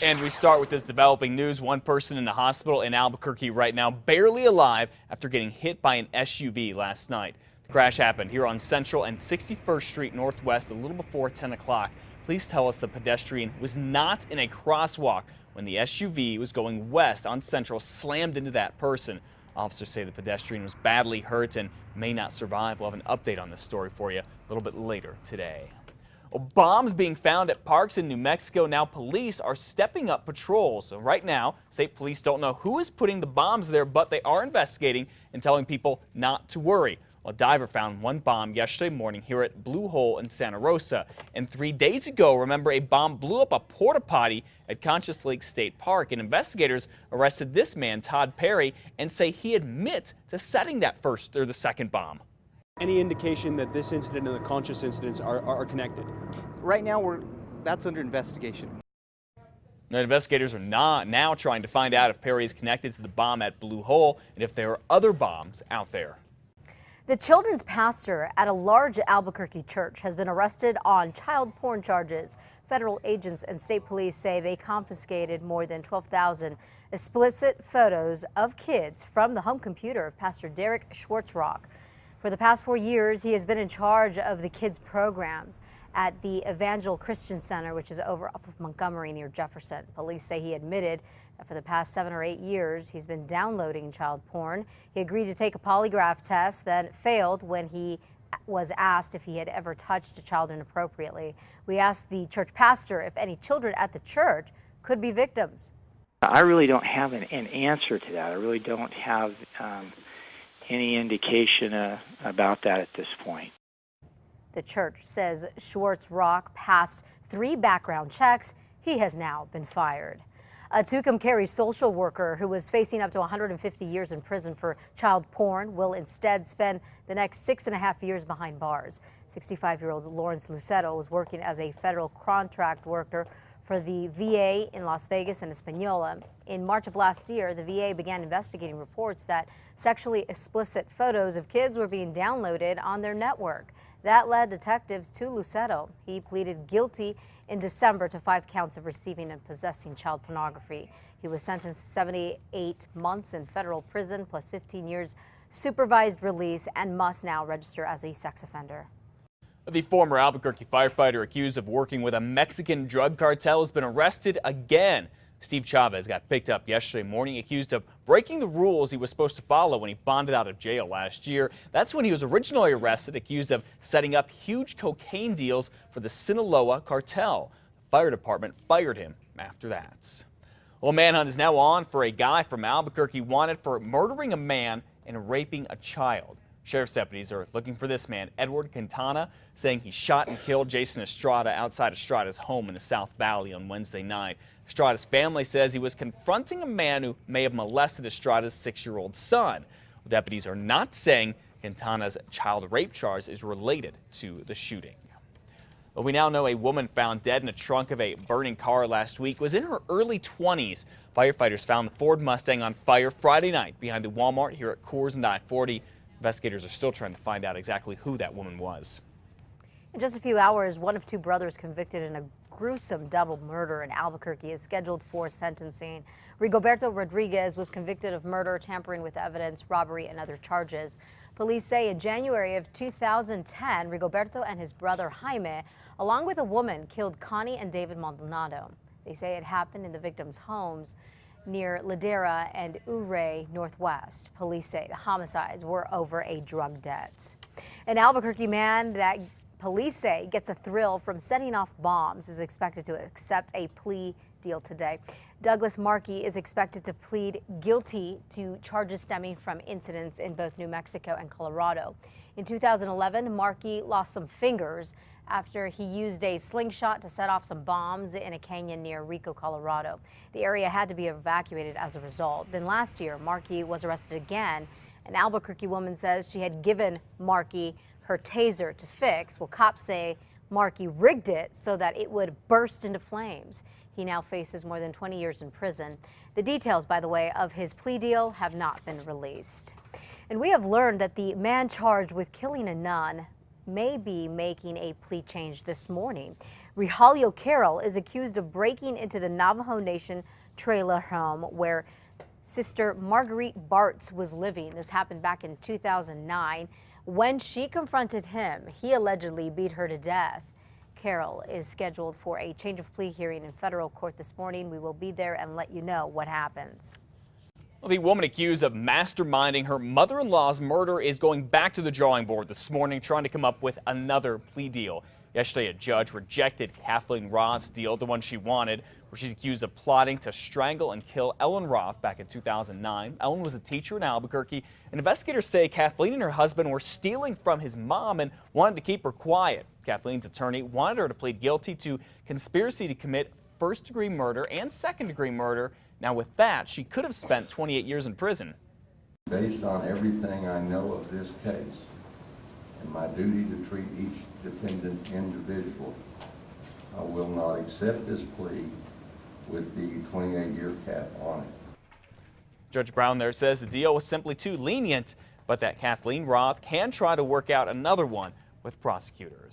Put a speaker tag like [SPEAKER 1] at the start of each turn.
[SPEAKER 1] And we start with this developing news. One person in the hospital in Albuquerque right now, barely alive after getting hit by an SUV last night. The crash happened here on Central and 61st Street Northwest a little before 10 o'clock. Police tell us the pedestrian was not in a crosswalk when the SUV was going west on Central slammed into that person. Officers say the pedestrian was badly hurt and may not survive. We'll have an update on this story for you a little bit later today. Well, bombs being found at parks in New Mexico. Now police are stepping up patrols. So right now, state police don't know who is putting the bombs there, but they are investigating and telling people not to worry. Well, a diver found one bomb yesterday morning here at Blue Hole in Santa Rosa. And 3 days ago, remember, a bomb blew up a porta potty at Conchas Lake State Park. And investigators arrested this man, Todd Perry, and say he admits to setting that first or the second bomb.
[SPEAKER 2] Any indication that this incident and the Conchas incidents are connected?
[SPEAKER 3] Right now, that's under investigation.
[SPEAKER 1] The investigators are now trying to find out if Perry is connected to the bomb at Blue Hole and if there are other bombs out there.
[SPEAKER 4] The children's pastor at a large Albuquerque church has been arrested on child porn charges. Federal agents and state police say they confiscated more than 12,000 explicit photos of kids from the home computer of Pastor Derek Schwartzrock. For the past 4 years, he has been in charge of the kids' programs at the Evangel Christian Center, which is over off of Montgomery near Jefferson. Police say he admitted that for the past 7 or 8 years, he's been downloading child porn. He agreed to take a polygraph test, then failed when he was asked if he had ever touched a child inappropriately. We asked the church pastor if any children at the church could be victims.
[SPEAKER 5] I really don't have an answer to that. I really don't have any indication about that at this point.
[SPEAKER 4] The church says Schwartzrock passed 3 background checks. He has now been fired. A Tucumcari social worker who was facing up to 150 years in prison for child porn will instead spend the next 6.5 years behind bars. 65-year-old Lawrence Lucero was working as a federal contract worker for the VA in Las Vegas and Espanola. In March of last year, the VA began investigating reports that sexually explicit photos of kids were being downloaded on their network. That led detectives to Lucero. He pleaded guilty in December to 5 counts of receiving and possessing child pornography. He was sentenced to 78 months in federal prison plus 15 years supervised release and must now register as a sex offender.
[SPEAKER 1] The former Albuquerque firefighter accused of working with a Mexican drug cartel has been arrested again. Steve Chavez got picked up yesterday morning accused of breaking the rules he was supposed to follow when he bonded out of jail last year. That's when he was originally arrested, accused of setting up huge cocaine deals for the Sinaloa cartel. The fire department fired him after that. Well, a manhunt is now on for a guy from Albuquerque wanted for murdering a man and raping a child. Sheriff's deputies are looking for this man, Edward Quintana, saying he shot and killed Jason Estrada outside Estrada's home in the South Valley on Wednesday night. Estrada's family says he was confronting a man who may have molested Estrada's 6-year-old son. Deputies are not saying Quintana's child rape charge is related to the shooting. Well, we now know a woman found dead in the trunk of a burning car last week was in her early 20s. Firefighters found the Ford Mustang on fire Friday night behind the Walmart here at Coors and I-40. Investigators are still trying to find out exactly who that woman was.
[SPEAKER 4] In just a few hours, one of 2 brothers convicted in a gruesome double murder in Albuquerque is scheduled for sentencing. Rigoberto Rodriguez was convicted of murder, tampering with evidence, robbery, and other charges. Police say in January of 2010, Rigoberto and his brother Jaime, along with a woman, killed Connie and David Maldonado. They say it happened in the victims' homes near Ladera and Ouray Northwest. Police say the homicides were over a drug debt. An Albuquerque man that police say gets a thrill from setting off bombs is expected to accept a plea deal today. Douglas Marquis is expected to plead guilty to charges stemming from incidents in both New Mexico and Colorado. In 2011, Marquis lost some fingers after he used a slingshot to set off some bombs in a canyon near Rico, Colorado. The area had to be evacuated as a result. Then last year, Marquis was arrested again. An Albuquerque woman says she had given Marquis her taser to fix. Well, cops say Marquis rigged it so that it would burst into flames. He now faces more than 20 years in prison. The details, by the way, of his plea deal have not been released. And we have learned that the man charged with killing a nun may be making a plea change this morning. Riha Leo Carroll is accused of breaking into the Navajo Nation trailer home where Sister Marguerite Bartz was living. This happened back in 2009. When she confronted him, he allegedly beat her to death. Carroll is scheduled for a change of plea hearing in federal court this morning. We will be there and let you know what happens.
[SPEAKER 1] Well, the woman accused of masterminding her mother-in-law's murder is going back to the drawing board this morning, trying to come up with another plea deal. Yesterday, a judge rejected Kathleen Roth's deal, the one she wanted, where she's accused of plotting to strangle and kill Ellen Roth back in 2009. Ellen was a teacher in Albuquerque, and investigators say Kathleen and her husband were stealing from his mom and wanted to keep her quiet. Kathleen's attorney wanted her to plead guilty to conspiracy to commit first-degree murder and second-degree murder. Now, with that, she could have spent 28 years in prison.
[SPEAKER 6] Based on everything I know of this case and my duty to treat each defendant individually, I will not accept this plea with the 28-year cap on it.
[SPEAKER 1] Judge Brown there says the deal was simply too lenient, but that Kathleen Roth can try to work out another one with prosecutors.